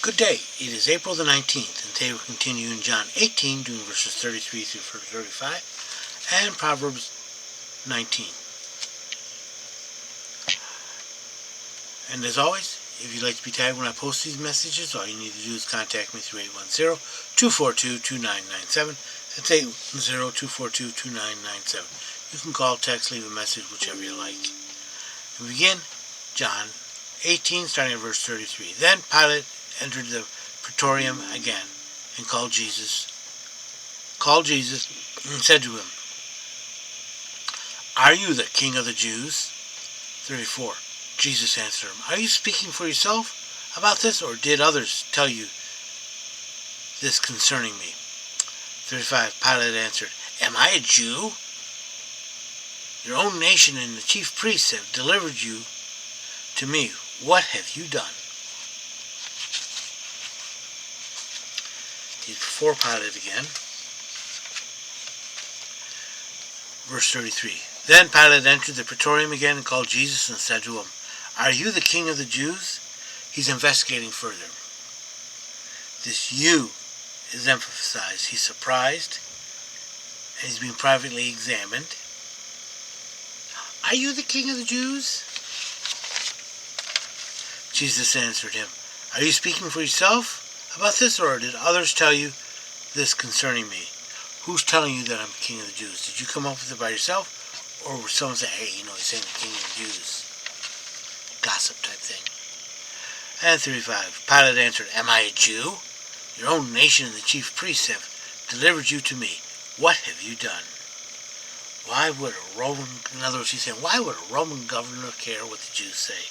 Good day. It is April the 19th, and today we'll continue in John 18, doing verses 33 through 35, and Proverbs 19. And as always, if you'd like to be tagged when I post these messages, all you need to do is contact me through 810-242-2997. That's 810-242-2997. You can call, text, leave a message, whichever you like. We begin John 18, starting at verse 33. Then Pilate entered the praetorium again and called Jesus and said to him, "Are you the king of the Jews?" 34. Jesus answered him, "Are you speaking for yourself about this, or did others tell you this concerning me?" 35. Pilate answered, "Am I a Jew? Your own nation and the chief priests have delivered you to me. What have you done?" He's before Pilate again. Verse 33. Then Pilate entered the praetorium again and called Jesus and said to him, "Are you the king of the Jews?" He's investigating further. This "you" is emphasized. He's surprised, and he's being privately examined. "Are you the king of the Jews?" Jesus answered him, "Are you speaking for yourself about this, or did others tell you this concerning me?" Who's telling you that I'm king of the Jews? Did you come up with it by yourself, or would someone say, "Hey, he's saying the king of the Jews"? Gossip type thing. And 35. Pilate answered, "Am I a Jew? Your own nation and the chief priests have delivered you to me. What have you done?" Why would a Roman, in other words, he's saying, why would a Roman governor care what the Jews say?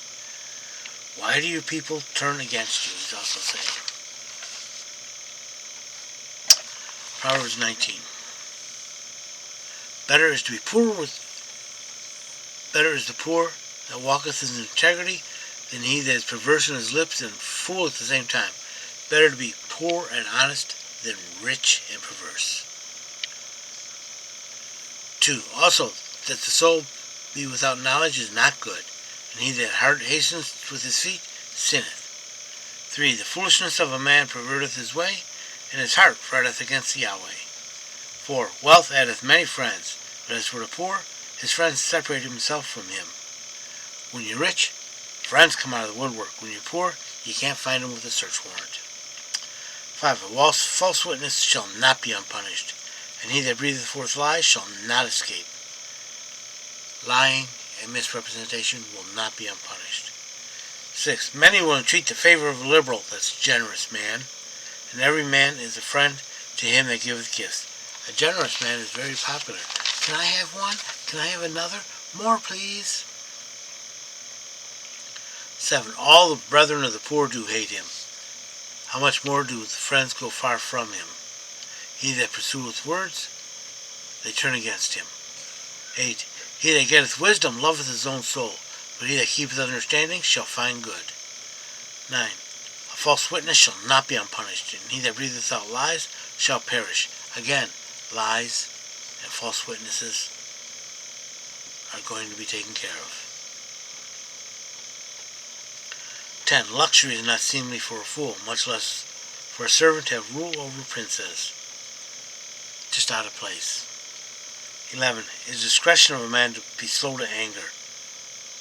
Why do your people turn against you? He's also saying. Proverbs 19. Better is the poor that walketh in integrity than he that is perverse in his lips and fool at the same time. Better to be poor and honest than rich and perverse. 2. Also, that the soul be without knowledge is not good, and he that hastens with his feet sinneth. 3. The foolishness of a man perverteth his way, and his heart fighteth against Yahweh. 4. Wealth addeth many friends, but as for the poor, his friends separate himself from him. When you're rich, friends come out of the woodwork. When you're poor, you can't find them with a search warrant. 5. A false witness shall not be unpunished, and he that breatheth forth lies shall not escape. Lying and misrepresentation will not be unpunished. 6. Many will entreat the favor of a liberal, that's generous man, and every man is a friend to him that giveth gifts. A generous man is very popular. Can I have one? Can I have another? More, please. 7. All the brethren of the poor do hate him. How much more do the friends go far from him? He that pursueth words, they turn against him. 8. He that getteth wisdom loveth his own soul, but he that keepeth understanding shall find good. 9. A false witness shall not be unpunished, and he that breatheth out lies shall perish. Again, lies and false witnesses are going to be taken care of. 10. Luxury is not seemly for a fool, much less for a servant to have rule over princes. Just out of place. 11. It is discretion of a man to be slow to anger.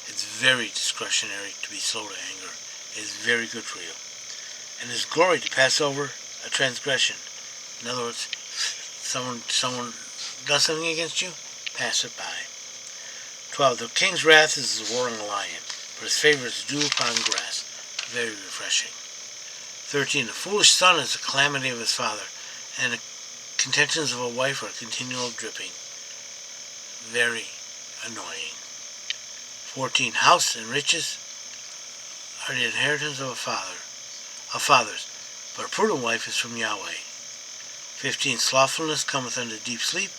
It's very discretionary to be slow to anger. It is very good for you. And it is glory to pass over a transgression. In other words, someone does something against you, pass it by. 12. The king's wrath is as a roaring lion, but his favor is dew upon grass. Very refreshing. 13. The foolish son is the calamity of his father, and the contentions of a wife are continual dripping. Very annoying. 14. House and riches are the inheritance of fathers, but a prudent wife is from Yahweh. 15. Slothfulness cometh unto deep sleep,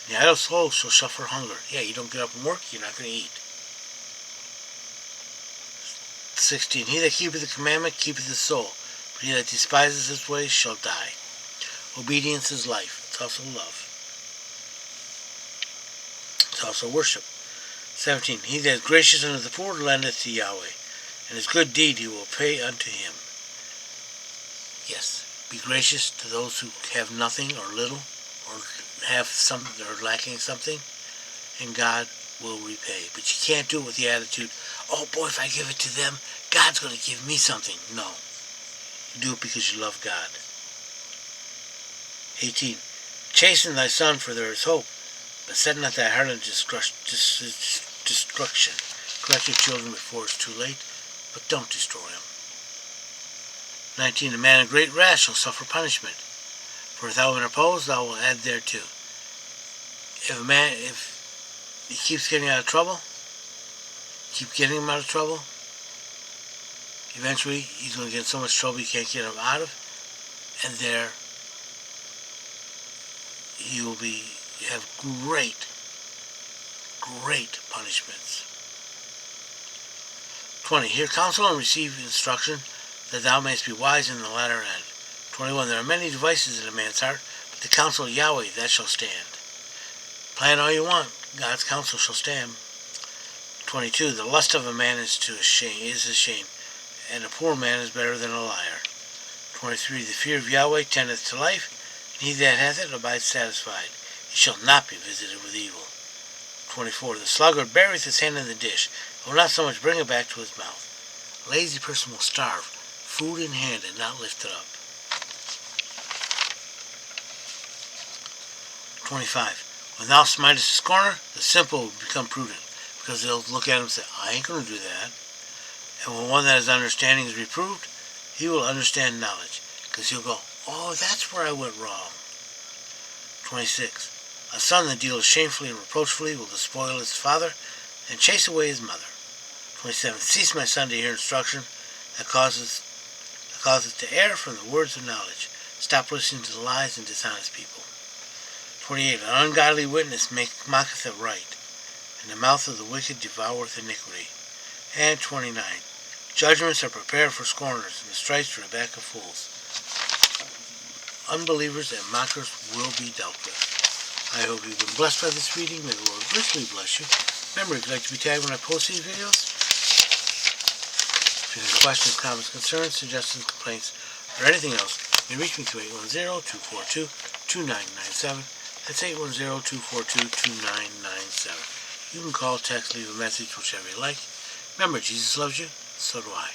and the idle soul shall suffer hunger. Yeah, you don't get up and work, you're not going to eat. 16. He that keepeth the commandment keepeth his soul, but he that despises his ways shall die. Obedience is life. It's also love. It's also worship. 17. He that is gracious unto the poor lendeth to Yahweh, and his good deed he will pay unto him. Yes, be gracious to those who have nothing or little, or have some, or lacking something, and God will repay. But you can't do it with the attitude, oh boy, if I give it to them, God's going to give me something. No. You do it because you love God. 18. Chasten thy son, for there is hope, but set not thy heart on destruction. Correct your children before it's too late, but don't destroy them. 19. A man of great wrath shall suffer punishment, for if thou interpose, thou wilt add thereto. If he keeps getting out of trouble, keep getting him out of trouble, eventually he's going to get in so much trouble you can't get him out of, and there he will have great punishments. 20. Hear counsel and receive instruction, that thou mayest be wise in the latter end. 21. There are many devices in a man's heart, but the counsel of Yahweh, that shall stand. Plan all you want, God's counsel shall stand. 22. The lust of a man is a shame, and a poor man is better than a liar. 23. The fear of Yahweh tendeth to life, and he that hath it abides satisfied. He shall not be visited with evil. 24. The sluggard buryeth his hand in the dish, and will not so much bring it back to his mouth. A lazy person will starve, food in hand, and not lift it up. 25. When thou smitest a scorner, the simple will become prudent, because they'll look at him and say, I ain't going to do that. And when one that is understanding is reproved, he will understand knowledge, because he'll go, oh, that's where I went wrong. 26. A son that deals shamefully and reproachfully will despoil his father, and chase away his mother. 27. Cease, my son, to hear instruction that causeth to err from the words of knowledge. Stop listening to the lies and dishonest people. 28. An ungodly witness mocketh at right, and the mouth of the wicked devoureth iniquity. And 29. Judgments are prepared for scorners, and the stripes for the back of fools. Unbelievers and mockers will be dealt with. I hope you've been blessed by this reading. May the Lord richly bless you. Remember, if you'd like to be tagged when I post these videos, if you have any questions, comments, concerns, suggestions, complaints, or anything else, you can reach me through 810-242-2997. That's 810-242-2997. You can call, text, leave a message, whichever you like. Remember, Jesus loves you, so do I.